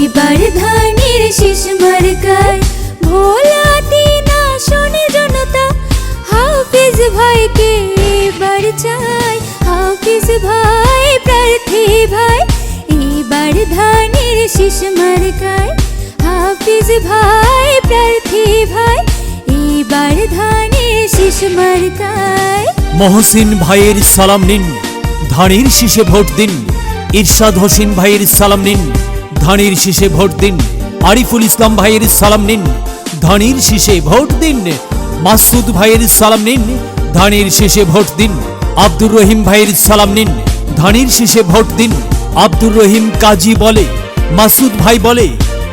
এবার ধানের শীষ মার্কায় ভোলাতে না শোনে জনতা, হাফিজ ভাইকে এবার চাই, হাফিজ ভাই প্রার্থী ভাই। এবার ধানের শীষ মার্কায় হাফিজ ভাই প্রার্থী ভাই, এবার ধানের শীষ মার্কায়। মহসিন ভাইয়ের সালাম নিন, ধানের শীষে ভোট দিন। ইরশাদ হোসেন ভাইয়ের সালাম নিন, ধানের শীষে ভোট দিন। আরিফুল ইসলাম ভাইয়ের সালাম নিন, ধানের শীষে ভোট দিন। মাসুদ ভাইয়ের সালাম নিন, ধানের শীষে ভোট দিন। আব্দুর রহিম ভাইয়ের সালাম নিন, ধানের শীষে ভোট দিন। আব্দুর রহিম কাজী বলে, মাসুদ ভাই বলে,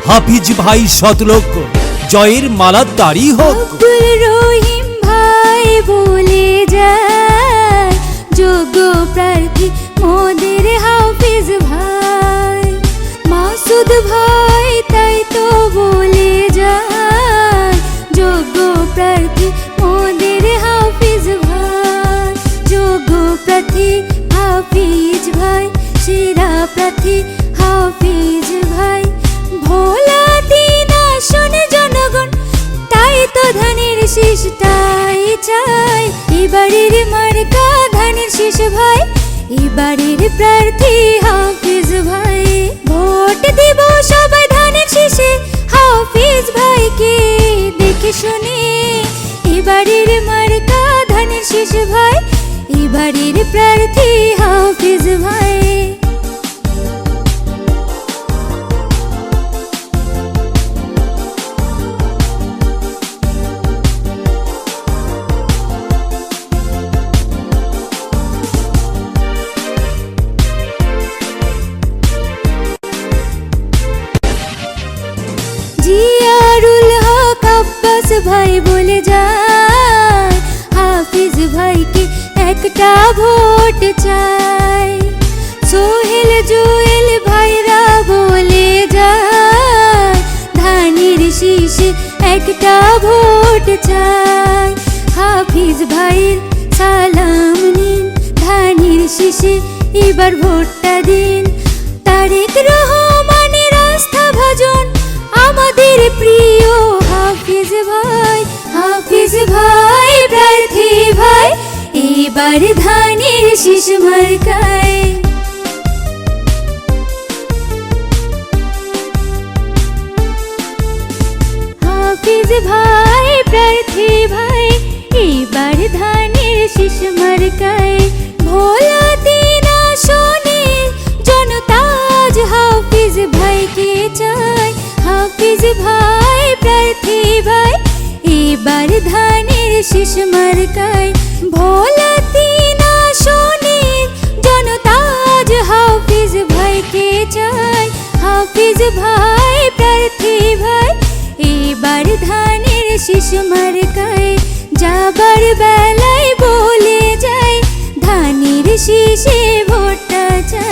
হাফিজ ভাই সতলোক, জয়ের মালা তারি হোক। আব্দুর রহিম ভাই বলে যায়, যোগ্য প্রার্থী মোদের হাফিজ ভাই। মাসুদ ভাই তাই তো বলে যায়, যোগ্য প্রার্থী মোদের হাফিজ ভাই। যোগ্য প্রার্থী হাফিজ ভাই, সেরা প্রার্থী হাফিজ ভাই। ভোলাতে না শোনে জনগণ, তাই তো ধানের শীষটাই চাই। এবারের মার্কা ধানের শীষ ভাই, এবারের প্রার্থী হাফিজ ভাই। ভোট দিব সবাই ধানের শীষে, হাফিজ ভাইকে দেখে শুনে। এবারের মার্কা ধানের শীষ ভাই, এবারের প্রার্থী হাফিজ ভাই। জিয়ারুল হক আব্বাস ভাই বলে যায়, হাফিজ ভাইকে একটা ভোট চাই। সোহেল জুয়েল ভাইরা বলে যায়, ধানের শীষে একটা ভোট চাই। হাফিজ ভাইয়ের সালাম নিন, ধানের শীষে এবার ভোটটা দিন। তারেক রহমানের আস্থা ভাজন আমাদের প্রিয় হাফিজ ভাই, হাফিজ ভাই প্রার্থী ভাই। এবার ধানের শীষ মার্কায় হাফিজ ভাই প্রার্থী ভাই, এবার ধানের শীষ মার্কায়। ভোলাতে না শোনে জনতা, হাফিজ ভাইকে চাই, হাফিজ ভাই প্রার্থী ভাই। এবার ধানের শীষ মার্কায় ভোলাতে না শোনে জনতা, হাফিজ ভাইকে চাই, হাফিজ ভাই প্রার্থী ভাই। এবার ধানের শীষ মার্কায় যাবার বেলায় বলে যায়, ধানের শীষে ভোটটা চাই।